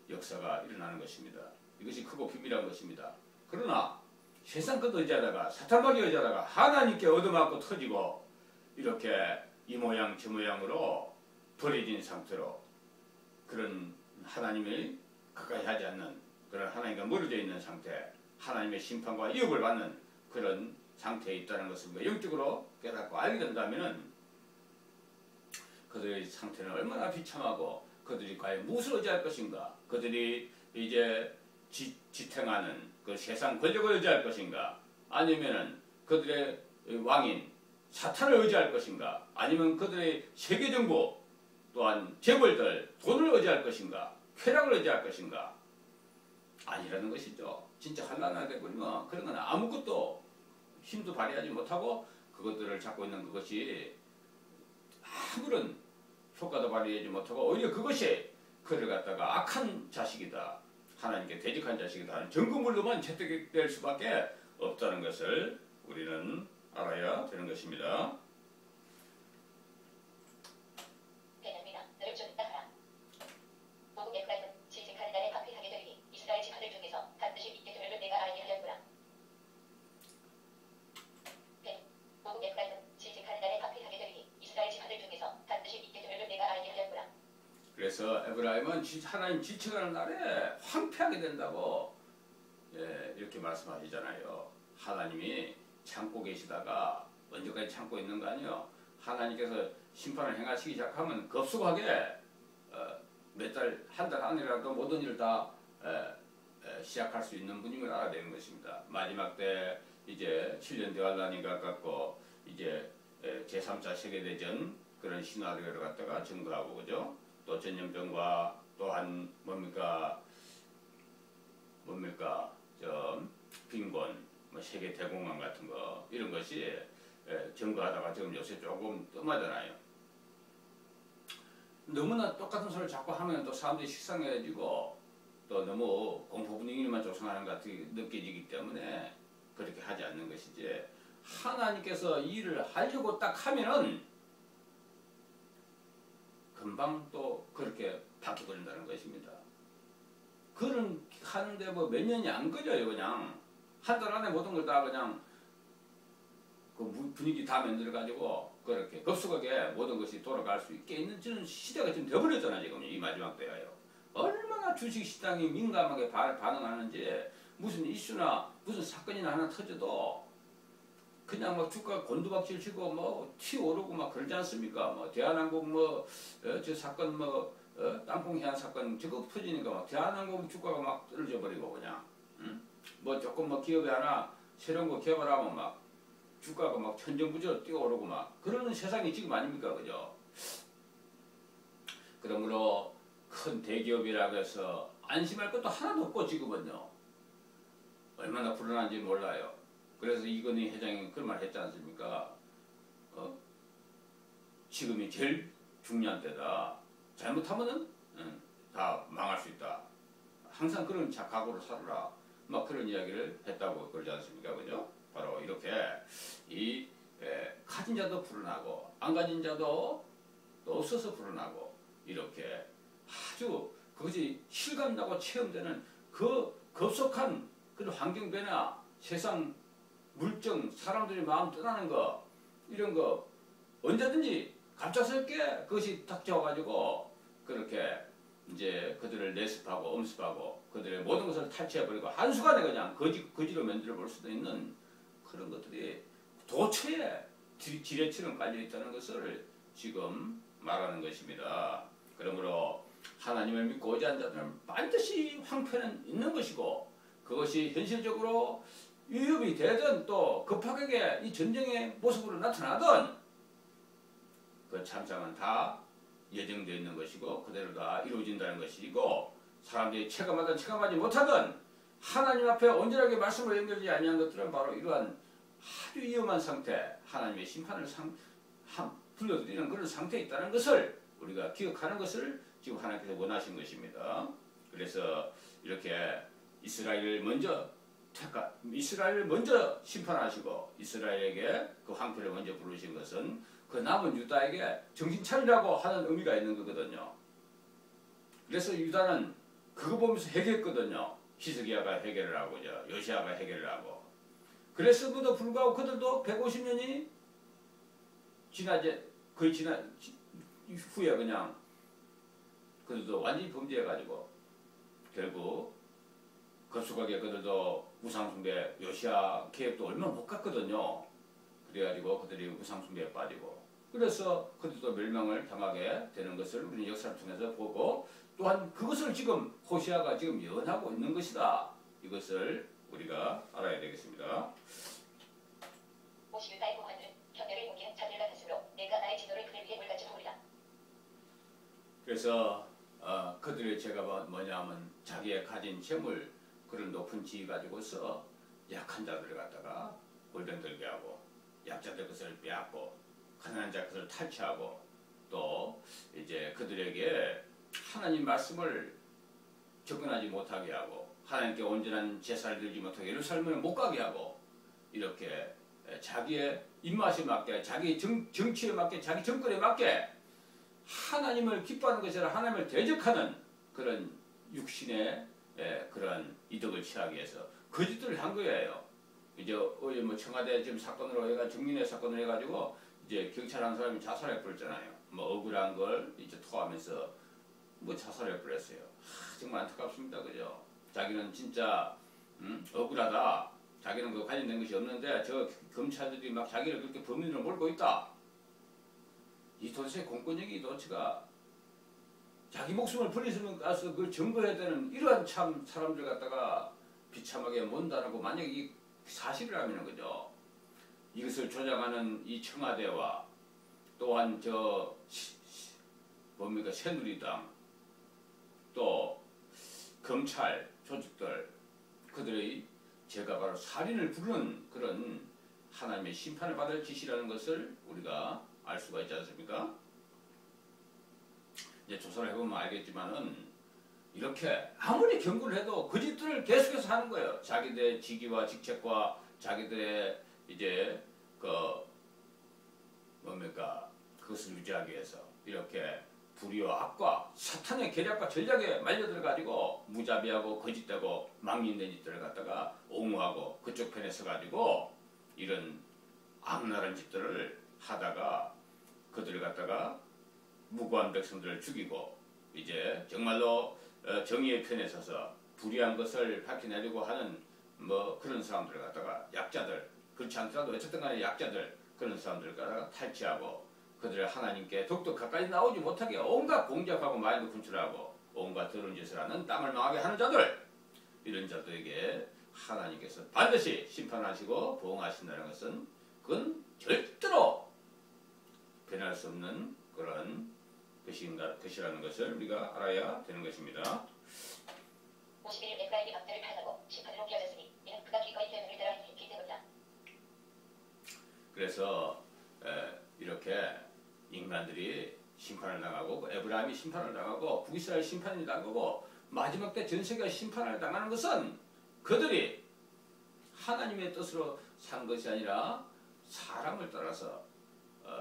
역사가 일어나는 것입니다. 이것이 크고 비밀한 것입니다. 그러나 세상 것 의지하다가 사탄밖에 의지하다가 하나님께 얻어맞고 터지고 이렇게 이 모양 저 모양으로 버려진 상태로 그런 하나님을 가까이 하지 않는 그런 하나님과 멀어져 있는 상태 하나님의 심판과 유혹을 받는 그런 상태에 있다는 것을 영적으로 깨닫고 알게 된다면 그들의 상태는 얼마나 비참하고 그들이 과연 무엇을 의지할 것인가 그들이 이제 지탱하는 그 세상 권력을 의지할 것인가 아니면은 그들의 왕인 사탄을 의지할 것인가 아니면 그들의 세계정부 또한 재벌들 돈을 의지할 것인가 쾌락을 의지할 것인가 아니라는 것이죠. 진짜 환난하게 되면 그런 건 아무것도 힘도 발휘하지 못하고 그것들을 잡고 있는 그것이 아무런 효과도 발휘하지 못하고 오히려 그것이 그를 갖다가 악한 자식이다. 하나님께 대적한 자식이다 하는 정금물로만 채택될 수밖에 없다는 것을 우리는 알아야 되는 것입니다. 베냐민아 너를 쫓는다 하라. 모국 에프라임은 질책하는 날에 방패하게 되리니 이스라엘 지파들 중에서 반드시 믿게 되리를 내가 알게 하려니라. 모국 에프라임은 질책하는 날에 방패하게 되리니 이스라엘 지파들 중에서 반드시 믿게 되리를 내가 알게 하려니라. 그래서 에브라임은 하나님 질책하는 날에 황폐하게 된다고 이렇게 말씀하시잖아요. 하나님이 참고 계시다가 언제까지 참고 있는 거 아니에요. 하나님께서 심판을 행하시기 시작하면 급속하게 몇 달, 한 달 안이라도 모든 일을 다 시작할 수 있는 분임을 알아야 되는 것입니다. 마지막 때 이제 7년 대환란이 가깝고 이제 제3차 세계대전 그런 시나리오를 갖다가 증거하고 그죠? 또 전염병과 또한 빈곤, 세계 대공황 같은 거 이런 것이 증거하다가 지금 요새 조금 뜸하잖아요. 너무나 똑같은 소리를 자꾸 하면 또 사람들이 식상해지고 또 너무 공포 분위기만 조성하는 것 같이 느껴지기 때문에 그렇게 하지 않는 것이지 하나님께서 이 일을 하려고 딱 하면은 금방 또 그렇게 바뀌어버린다는 것입니다. 그런 하는데 몇 년이 안 걸려요. 그냥 한 달 안에 모든 걸 다 그냥 분위기 다 만들어가지고 그렇게 급속하게 모든 것이 돌아갈 수 있게 있는 저는 시대가 지금 되어버렸잖아 지금 이 마지막 때가요. 얼마나 주식시장이 민감하게 반응하는지 무슨 이슈나 무슨 사건이나 하나 터져도 그냥 막 주가 곤두박질 치고 뭐 튀어오르고 막 그러지 않습니까? 뭐 대한항공 뭐 저 사건 뭐 땅콩 해안 사건 저거 터지니까 막 대한항공 주가가 막 떨어져 버리고 그냥 뭐 조금 뭐 기업이 하나 새로운 거 개발하면 막 주가가 막 천정부지로 뛰어오르고 막 그러는 세상이 지금 아닙니까? 그죠? 그러므로 큰 대기업이라고 해서 안심할 것도 하나도 없고 지금은요. 얼마나 불안한지 몰라요. 그래서 이건희 회장이 그런 말 했지 않습니까? 지금이 제일 중요한 때다. 잘못하면은 다 망할 수 있다. 항상 그런 각오로 살아라. 막 그런 이야기를 했다고 그러지 않습니까? 그죠? 바로 이렇게 가진 자도 불안하고 안 가진 자도 또 없어서 불안하고 이렇게 아주 그것이 실감나고 체험되는 그 급속한 그런 환경 변화, 세상 물정, 사람들이 마음 떠나는 거 이런 거 언제든지 갑작스럽게 그것이 닥쳐와가지고 그렇게 이제 그들을 내습하고 엄습하고 그들의 모든 것을 탈취해버리고 한순간에 그냥 거지로 만들어볼 수도 있는 그런 것들이 도처에 지뢰처럼 깔려있다는 것을 지금 말하는 것입니다. 그러므로 하나님을 믿고 의지한 자들은 반드시 황폐는 있는 것이고 그것이 현실적으로 위협이 되든 또 급하게 이 전쟁의 모습으로 나타나든 그 참상은 다 예정되어 있는 것이고 그대로 다 이루어진다는 것이고 사람들이 체감하든 체감하지 못하든 하나님 앞에 온전하게 말씀으로 연결되지 아니한 것들은 바로 이러한 아주 위험한 상태, 하나님의 심판을 불러들이는 그런 상태에 있다는 것을 우리가 기억하는 것을 지금 하나님께서 원하신 것입니다. 그래서 이렇게 이스라엘을 먼저 심판하시고 이스라엘에게 그 황폐를 먼저 부르신 것은 그 남은 유다에게 정신 차리라고 하는 의미가 있는 거거든요. 그래서 유다는 그거 보면서 해결했거든요. 히스기야가 해결을 하고 요시야가 해결을 하고 그랬음에도 불구하고 그들도 150년이 거의 지난 후에 그냥 그들도 완전히 범죄해가지고 결국 급속하게 그들도 우상숭배 요시야 계획도 얼마 못 갔거든요. 그래가지고 그들이 우상숭배에 빠지고 그래서 그들도 멸망을 당하게 되는 것을 우리는 역사를 통해서 보고 또한 그것을 지금 호시아가 지금 예언하고 있는 것이다. 이것을 우리가 알아야 되겠습니다. 50일 나의 공화들은 견뎌를 옮기는 자들 같았으므로 내가 나의 진노를 그들 위에 물같이 부으리라. 그래서 그들의 죄가 뭐냐면 자기의 가진 재물 그런 높은 지위 가지고서 약한 자들을 갖다가 골병들게 하고 약자들 것을 빼앗고 가난한 자 것을 탈취하고 또 이제 그들에게 하나님 말씀을 접근하지 못하게 하고 하나님께 온전한 제사를 드리지 못하게 예루살렘을 못 가게 하고 이렇게 자기의 입맛에 맞게 자기 정치에 맞게 자기 정권에 맞게 하나님을 기뻐하는 것이 아니라 하나님을 대적하는 그런 육신의 그런 이득을 취하기 위해서 거짓들을 한 거예요. 이제 뭐 청와대 지금 사건으로 해가 정민회 사건을 해가지고 이제 경찰 한 사람이 자살해 버렸잖아요. 뭐 억울한 걸 이제 토하면서 뭐 자살해 버렸어요. 정말 안타깝습니다, 그죠? 자기는 진짜 억울하다. 자기는 그 관련된 것이 없는데 저 검찰들이 막 자기를 그렇게 범인으로 몰고 있다. 이 도대체 공권력이 도대체가 자기 목숨을 버리시면 가서 그걸 증거해야 되는 이러한 참 사람들 갖다가 비참하게 mon다라고 만약에 이 사실이라면 그죠. 이것을 조장하는 이 청와대와 또한 저 뭡니까 새누리당 또 검찰 조직들 그들의 죄가 바로 살인을 부르는 그런 하나님의 심판을 받을 짓이라는 것을 우리가 알 수가 있지 않습니까? 이제 조사를 해보면 알겠지만은 이렇게 아무리 경고를 해도 거짓들을 계속해서 하는 거예요. 자기들의 직위와 직책과 자기들의 이제 그 뭡니까 그것을 유지하기 위해서 이렇게 불의와 악과 사탄의 계략과 전략에 말려들어가지고 무자비하고 거짓되고 망신된 짓들을 갖다가 옹호하고 그쪽 편에 서가지고 이런 악랄한 짓들을 하다가 그들을 갖다가 무고한 백성들을 죽이고 이제 정말로 정의의 편에 서서 불의한 것을 밝혀내려고 하는 뭐 그런 사람들을 갖다가 약자들, 그렇지 않더라도 어쨌든 간에 약자들, 그런 사람들을 갖다가 탈취하고 그들을 하나님께 더욱더 가까이 나오지 못하게 온갖 공작하고 마인드 컨트롤하고 온갖 더러운 짓을 하는 땅을 망하게 하는 자들, 이런 자들에게 하나님께서 반드시 심판하시고 보응하신다는 것은 그건 절대로 변할 수 없는 그런 것이라는 것을 우리가 알아야 되는 것입니다. 51일 에프라임이 막대를 팔하고 심판으로 비어졌으니 이는 그가 기꺼이 대문을 대라 했기 때문이다. 그래서 이렇게 인간들이 심판을 당하고 에브라임이 심판을 당하고 북이스라엘 심판이 당하고 마지막 때 전 세계가 심판을 당하는 것은 그들이 하나님의 뜻으로 산 것이 아니라 사람을 따라서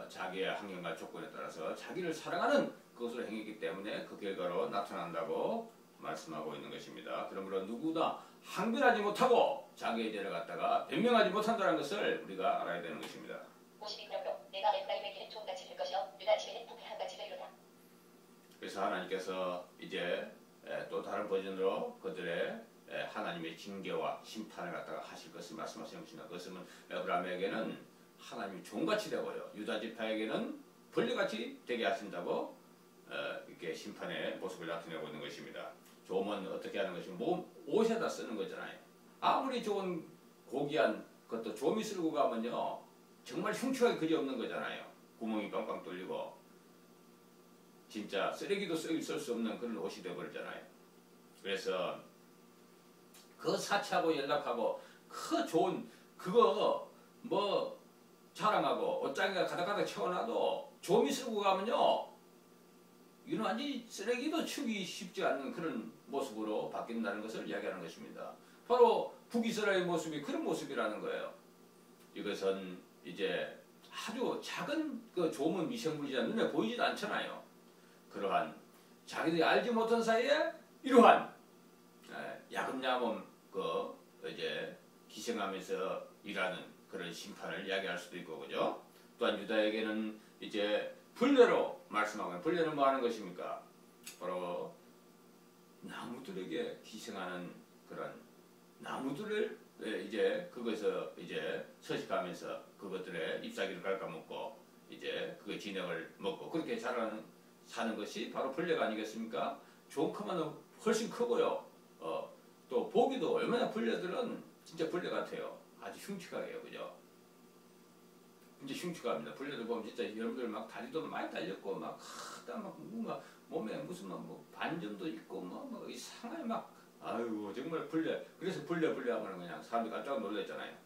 자기의 환경과 조건에 따라서 자기를 사랑하는 그것으로 행했기 때문에 그 결과로 나타난다고 말씀하고 있는 것입니다. 그러므로 누구나 항변하지 못하고 자기의 죄를 갖다가 변명하지 못한다는 것을 우리가 알아야 되는 것입니다. 52그러므로 내가 에프라임에게는 종같이 될 것이요 유다 집에는 부패한같이 되리로다. 그래서 하나님께서 이제 또 다른 버전으로 그들의 하나님의 징계와 심판을 갖다가 하실 것을 말씀하시는 것입니다. 그것은 에브라임에게는 하나님이 종같이 되고요, 유다 지파에게는 벌레같이 되게 하신다고 이렇게 심판의 모습을 나타내고 있는 것입니다. 조은 어떻게 하는 것이고 옷에다 쓰는 거잖아요. 아무리 좋은 고귀한 것도 조미 쓸고 가면요 정말 흉측하게 그지없는 거잖아요. 구멍이 빵빵 뚫리고 진짜 쓰레기도 쓸 수 없는 그런 옷이 되어버리잖아요. 그래서 그 사치하고 연락하고 그 좋은 그거 뭐 자랑하고 옷장에가 가득가득 채워놔도 조미 쓸고 가면요 이는 완전히 쓰레기도 치우기 쉽지 않는 그런 모습으로 바뀐다는 것을 이야기하는 것입니다. 바로 북이스라엘 모습이 그런 모습이라는 거예요. 이것은 이제 아주 작은 그 조문 미생물이자 눈에 보이지도 않잖아요. 그러한 자기들이 알지 못한 사이에 이러한 야금야금 그 이제 희생하면서 일하는 그런 심판을 이야기할 수도 있고, 그죠? 또한 유다에게는 이제 벌레로 말씀하고, 벌레는 뭐 하는 것입니까? 바로 나무들에게 희생하는 그런 나무들을 이제 그것에서 이제 서식하면서 그것들의 잎사귀를 갉아먹고 이제 그 진액을 먹고 그렇게 사는 것이 바로 벌레가 아니겠습니까? 좀 크면 훨씬 크고요. 또 보기도 얼마나 벌레들은 진짜 벌레 같아요. 아주 흉측하게요, 그죠? 진짜 흉측합니다. 벌레들 보면 진짜 여러분들 막 다리도 많이 달렸고 막 몸에 무슨 뭐 반점도 있고 뭐 이상하게 막 아유 정말 벌레. 그래서 벌레 하면 그냥 사람들이 깜짝 놀랐잖아요.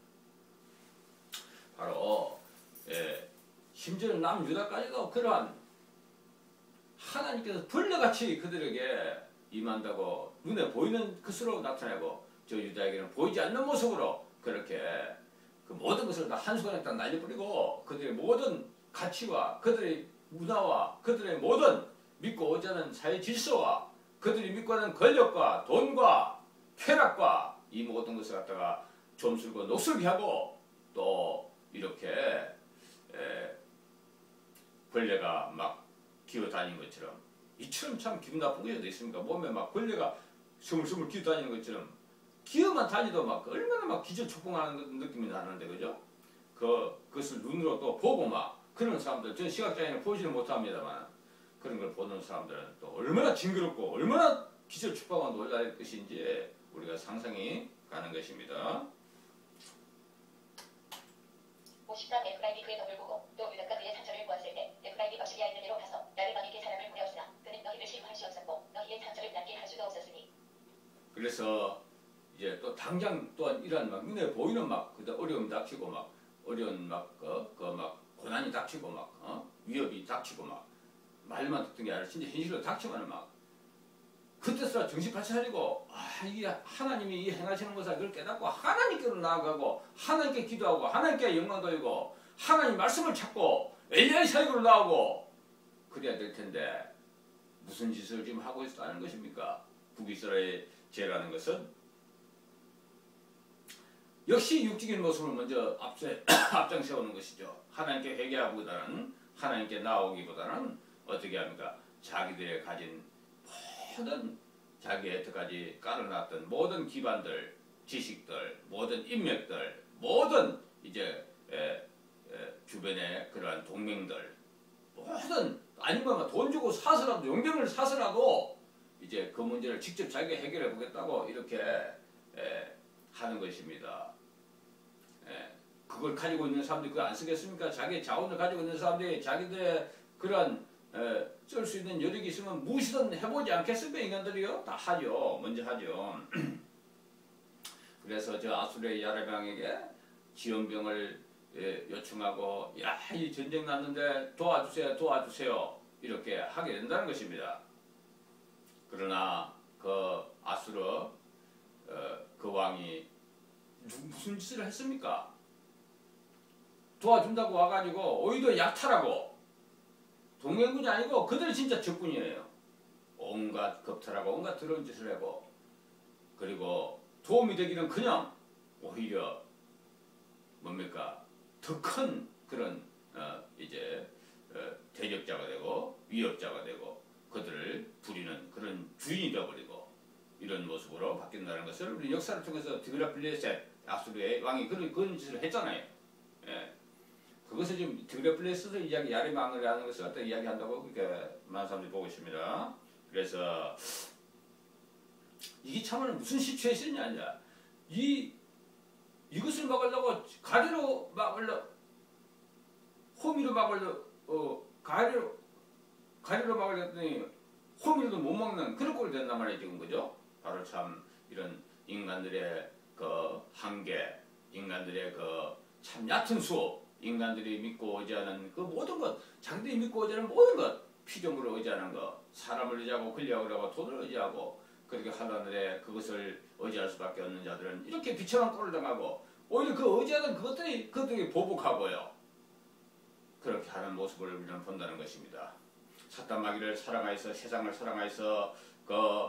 바로 심지어 남유다까지도 그러한 하나님께서 벌레같이 그들에게 임한다고 눈에 보이는 것으로 나타내고 저 유다에게는 보이지 않는 모습으로 그렇게 그 모든 것을 다 한순간에 딱 날려버리고 그들의 모든 가치와 그들의 문화와 그들의 모든 믿고 오자는 사회 질서와 그들이 믿고 하는 권력과 돈과 쾌락과 이 모든 것을 갖다가 좀술고 녹슬게 하고 또 이렇게 벌레가 막 기어다니는 것처럼 이처럼 참 기분 나쁜 게 어디 있습니까? 몸에 막 벌레가 스물스물 기어다니는 것처럼 기어만 다니도 막 얼마나 막 기절초풍하는 느낌이 나는데, 그죠? 그것을 눈으로 또 보고 막 그런 사람들, 저 시각장애는 보지는 못합니다만 그런 걸 보는 사람들은 또 얼마나 징그럽고 얼마나 기절초풍하고 놀랄 것인지 우리가 상상이 가는 것입니다. 53 에프라임이 그의 덕을 보고 또 유다가 그의 상처를 보았을 때 에프라임이 박시리아 있는 데로 가서 나를 너희에게 사람을 보내었으나 그는 너희를 시험할 수 없었고 너희의 상처를 낫게 할 수도 없었으니. 그래서 이제 또 당장 또한 이런 막 눈에 보이는 막 그다 어려움이 닥치고 막 어려운 막 막 고난이 닥치고 막 위협이 닥치고 막 말만 듣던 게 아니라 진짜 현실로 닥치면은 막 그때서야 정신 바짝 차리고 이게 하나님이 이 행하시는 것을 그걸 깨닫고 하나님께로 나아가고 하나님께 기도하고 하나님께 영광 돌리고 하나님 말씀을 찾고 엘리야의 사역으로 나오고 그래야 될 텐데 무슨 짓을 지금 하고 있다는 것입니까? 북이스라엘 죄라는 것은 역시 육적인 모습을 먼저 앞장 세우는 것이죠. 하나님께 회개하기보다는 하나님께 나오기보다는 어떻게 합니까? 자기들의 가진 모든 자기의 여태까지 깔아놨던 모든 기반들, 지식들, 모든 인맥들, 모든 이제 주변의 그러한 동맹들, 모든 아니면 돈 주고 사서라도 용병을 사서라도 이제 그 문제를 직접 자기가 해결해 보겠다고 이렇게 하는 것입니다. 그걸 가지고 있는 사람들이 그거 안 쓰겠습니까? 자기의 자원을 가지고 있는 사람들이 자기들의 그런 쓸 수 있는 여력이 있으면 무엇이든 해보지 않겠습니까? 인간들이요? 다 하죠. 먼저 하죠. 그래서 저 아수르의 야레방에게 지원병을 요청하고 야, 이 전쟁 났는데 도와주세요, 도와주세요 이렇게 하게 된다는 것입니다. 그러나 그 아수르 그 왕이 무슨 짓을 했습니까? 도와준다고 와가지고 오히려 약탈하고 동맹군이 아니고 그들이 진짜 적군이에요. 온갖 겁탈하고 온갖 더러운 짓을 하고 그리고 도움이 되기는 그냥 오히려 뭡니까? 더 큰 그런 이제 대적자가 되고 위협자가 되고 그들을 부리는 그런 주인이 되어버리고 이런 모습으로 바뀐다는 것을 우리 역사를 통해서 드그라필레셋 아수르의 왕이 그런 짓을 했잖아요. 그것을 지금 드그라필레셋의 이야기 야레방을 하는 것을 갖다 이야기한다고 그렇게 많은 사람들이 보고 있습니다. 그래서 이게 참으로 무슨 시츄에이션이냐 이것을 막으려고 가리로 막으려 호미로 막으려 가리로 막으려더니 호미로도 못 막는 그런 꼴이 된단 말이에요 지금 그죠? 바로 참 이런 인간들의 그 한계, 인간들의 그 참 얕은 수, 인간들이 믿고 의지하는 그 모든 것, 자기들이 믿고 의지하는 모든 것, 피조물을 의지하는 것, 사람을 의지하고 권력을 하고 돈을 의지하고 그렇게 하늘에 그것을 의지할 수밖에 없는 자들은 이렇게 비참한 꼴을 당하고 오히려 그 의지하는 그것들이 보복하고요. 그렇게 하는 모습을 우리는 본다는 것입니다. 사탄 마귀를 사랑하여서 세상을 사랑하여서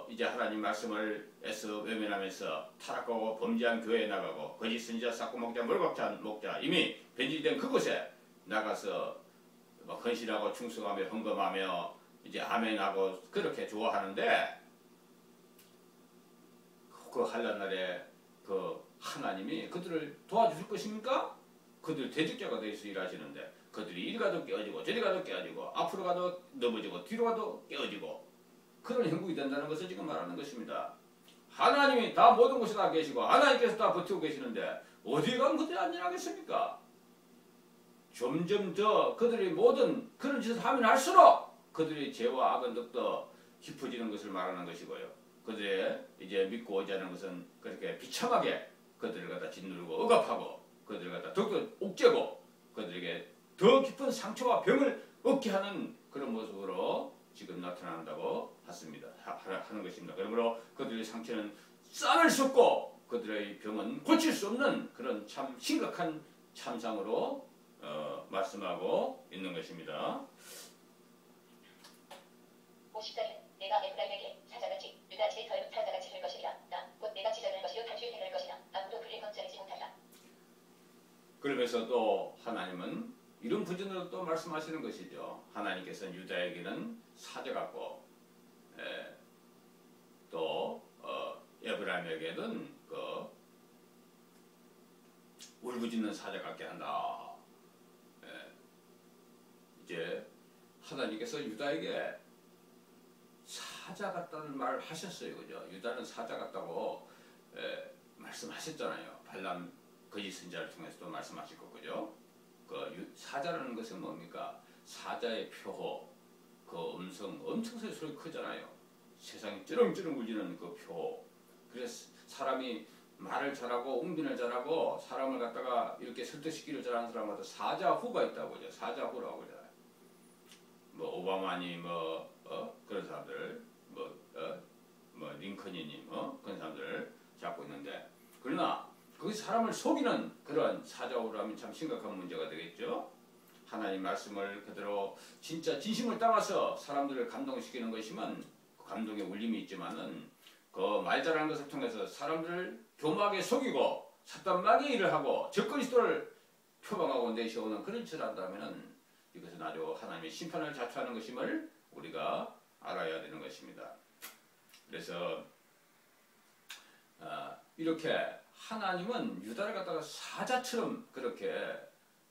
이제 하나님 말씀을 애써 외면하면서 타락하고 범죄한 교회에 나가고 거짓 선지자 싹고 먹자 물박찬 목자 이미 변질된 그곳에 나가서 헌신하고 충성하며 헌금하며 이제 아멘하고 그렇게 좋아하는데 그 한란날에 그 하나님이 그들을 도와주실 것입니까? 그들 대적자가 되어서 일하시는데 그들이 이리 가도 깨어지고 저리 가도 깨어지고 앞으로 가도 넘어지고 뒤로 가도 깨어지고 그런 형국이 된다는 것을 지금 말하는 것입니다. 하나님이 다 모든 곳에 다 계시고 하나님께서 다 버티고 계시는데 어디 가면 그들이 안전하겠습니까? 점점 더 그들이 모든 그런 짓을 하면 할수록 그들의 죄와 악은 더욱더 깊어지는 것을 말하는 것이고요. 그들의 이제 믿고 의지하는 것은 그렇게 비참하게 그들을 갖다 짓누르고 억압하고 그들을 갖다 더욱더 옥죄고 그들에게 더 깊은 상처와 병을 얻게 하는 그런 모습으로 지금 나타난다고 하는 것입니다. 그러므로 그들의 상처는 싸낼 수 없고 그들의 병은 고칠 수 없는 그런 참 심각한 참상으로 말씀하고 있는 것입니다. 50절은 내가 에프라임에게 사자같이 유다지에 더 사자같이 될 것이라 나 곧 내가 찢어낼 것이요 단추에 해낼 것이라 아무도 그를 건져내지 못한다. 그러면서 또 하나님은 이런 부전으로 또 말씀하시는 것이죠. 하나님께서는 유다에게는 사자 같고 또 에브라임에게는 그 울부짖는 사자 같게 한다. 이제 하나님께서 유다에게 사자 같다는 말을 하셨어요. 그죠? 유다는 사자 같다고 말씀하셨잖아요. 발람 거짓 선지자를 통해서도 말씀하실 거고요. 그 사자라는 것은 뭡니까? 사자의 표호, 그 음성 엄청 소리 크잖아요. 세상이 찌렁찌렁 울리는 그 표호. 그래서 사람이 말을 잘하고 웅변을 잘하고 사람을 갖다가 이렇게 설득시키를 잘하는 사람마다 사자후가 있다고 그러죠. 사자후라고 그러잖아요. 뭐 오바마니 그런 사람들 링컨이니 그런 사람들 잡고 있는데 그러나 그 사람을 속이는 그런 사자후를 하면 참 심각한 문제가 되겠죠. 하나님 말씀을 그대로 진짜 진심을 담아서 사람들을 감동시키는 것이면 그 감동의 울림이 있지만은 그 말 잘하는 것을 통해서 사람들을 교묘하게 속이고 sab단마게 일을 하고 적그리스도를 표방하고 내세우는 그런 짓을 한다면은 이것은 아주 하나님의 심판을 자초하는 것임을 우리가 알아야 되는 것입니다. 그래서 이렇게 하나님은 유다를 갖다가 사자처럼 그렇게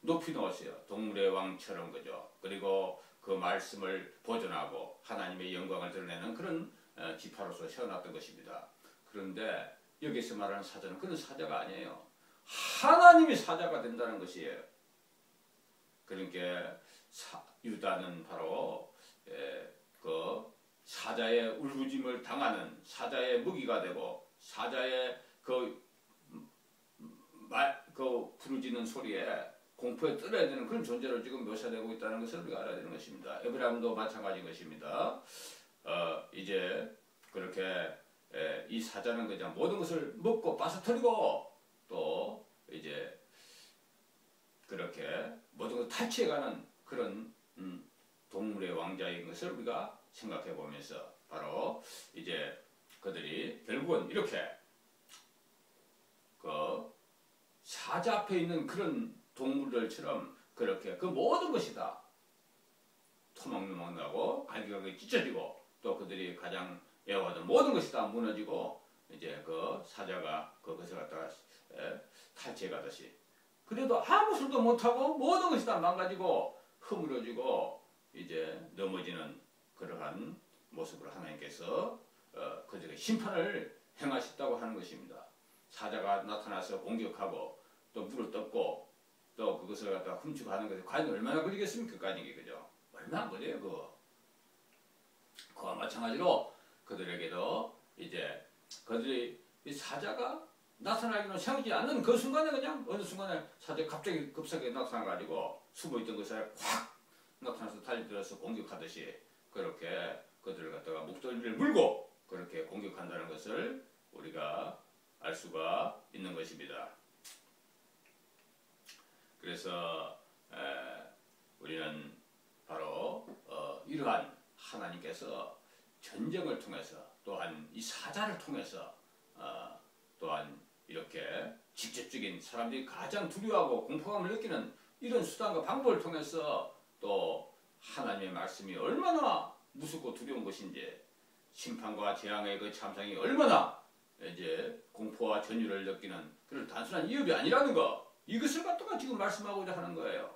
높이 놓으세요. 동물의 왕처럼 그죠. 그리고 그 말씀을 보존하고 하나님의 영광을 드러내는 그런 지파로서 세워놨던 것입니다. 그런데 여기서 말하는 사자는 그런 사자가 아니에요. 하나님이 사자가 된다는 것이에요. 그러니까 유다는 바로 그 사자의 울부짖음을 당하는 사자의 무기가 되고 사자의 그 부르짖는 소리에 공포에 떨어야 되는 그런 존재로 지금 묘사되고 있다는 것을 우리가 알아야 되는 것입니다. 에브라임도 마찬가지인 것입니다. 이제 그렇게 이 사자는 그냥 모든 것을 먹고 빠져터리고 또 이제 그렇게 모든 것을 탈취해가는 그런 동물의 왕자인 것을 우리가 생각해 보면서 바로 이제 그들이 결국은 이렇게 그 사자 앞에 있는 그런 동물들처럼 그렇게 그 모든 것이 다 토막누막 나고 갈기갈기 찢어지고 또 그들이 가장 애워하던 모든 것이 다 무너지고 이제 그 사자가 그것을 갖다가 탈취해 가듯이 그래도 아무 소리도 못하고 모든 것이 다 망가지고 허물어지고 이제 넘어지는 그러한 모습으로 하나님께서 그들에게 심판을 행하셨다고 하는 것입니다. 사자가 나타나서 공격하고 또 물을 뜯고 또 그것을 갖다가 훔치고 하는 것이 과연 얼마나 걸리겠습니까? 까지게 그죠? 얼마 안 걸려요 그거. 그와 마찬가지로 그들에게도 이제 그들이 이 사자가 나타나기는 생각지 않는 그 순간에 그냥 어느 순간에 사자가 갑자기 급하게 나타나가지고 숨어있던 것을 확 나타나서 달려들어서 공격하듯이 그렇게 그들을 갖다가 목덜미를 물고 그렇게 공격한다는 것을 우리가 알 수가 있는 것입니다. 그래서 우리는 바로 이러한 하나님께서 전쟁을 통해서 또한 이 사자를 통해서 또한 이렇게 직접적인 사람들이 가장 두려워하고 공포감을 느끼는 이런 수단과 방법을 통해서 또 하나님의 말씀이 얼마나 무섭고 두려운 것인지 심판과 재앙의 그 참상이 얼마나 이제 공포와 전율을 느끼는 그런 단순한 위협이 아니라는 거 이것을 갖다가 지금 말씀하고자 하는 거예요.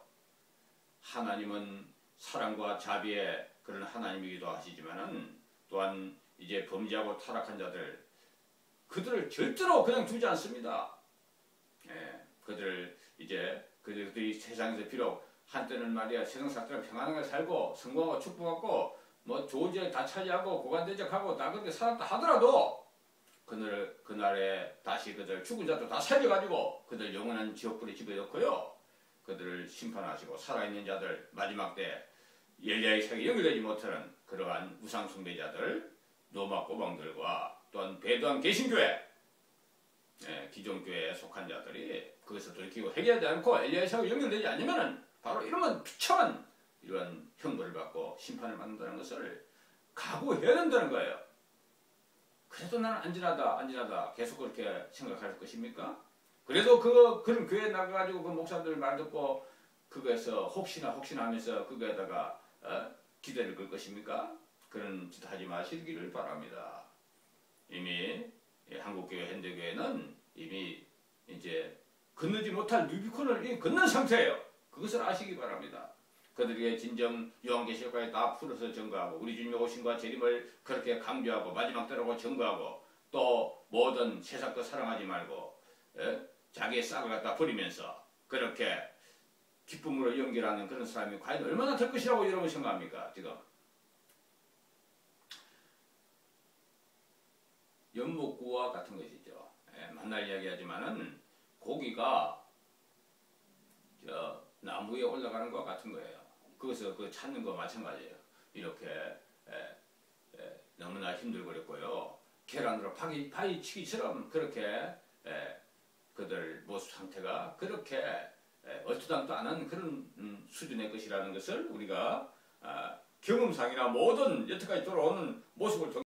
하나님은 사랑과 자비의 그런 하나님이기도 하시지만은 또한 이제 범죄하고 타락한 자들 그들을 절대로 그냥 두지 않습니다. 그들이 세상에서 비록 한때는 말이야 세상 사람들은 평안하게 살고 성공하고 축복하고 뭐 좋은 지에 다 차지하고 고관대적하고 다 그렇게 살았다 하더라도 그날에 다시 그들 죽은 자도 다 살려가지고 그들 영원한 지옥불에 집어넣고요. 그들을 심판하시고 살아있는 자들 마지막 때 엘리야의 세계에 연결되지 못하는 그러한 우상 숭배자들 노마 꼬방들과 또한 배도한 개신교회 기존 교회에 속한 자들이 거기서 돌이키고 회개하지 않고 엘리야의 세계에 연결되지 않으면은 바로 이러면 비참한 이러한 형벌을 받고 심판을 받는다는 것을 각오해야 된다는 거예요. 그래도 나는 안전하다 계속 그렇게 생각할 것입니까? 그래도 그런 교회에 나가가지고 그 목사들 말 듣고 그거에서 혹시나 하면서 그거에다가 기대를 걸 것입니까? 그런 짓 하지 마시기를 바랍니다. 이미 한국교회 현대교회는 이미 이제 건너지 못할 루비콘을 건넌 상태예요. 그것을 아시기 바랍니다. 그들에게 진정 요한계시록까지 다 풀어서 증거하고 우리 주님의 오심과 재림을 그렇게 강조하고 마지막 때라고 증거하고 또 모든 세상 것 사랑하지 말고 자기의 싹을 갖다 버리면서 그렇게 기쁨으로 연결하는 그런 사람이 과연 얼마나 될 것이라고 여러분 생각합니까? 지금 연못구와 같은 것이죠. 만날 이야기하지만은 고기가 나무에 올라가는 것 같은 거예요. 거기서 그 찾는 거 마찬가지예요. 이렇게 너무나 힘들거렸고요. 계란으로 파이치기처럼 그렇게 그들 모습 상태가 그렇게 얼토당토 않은 그런 수준의 것이라는 것을 우리가 경험상이나 모든 여태까지 돌아오는 모습을 통해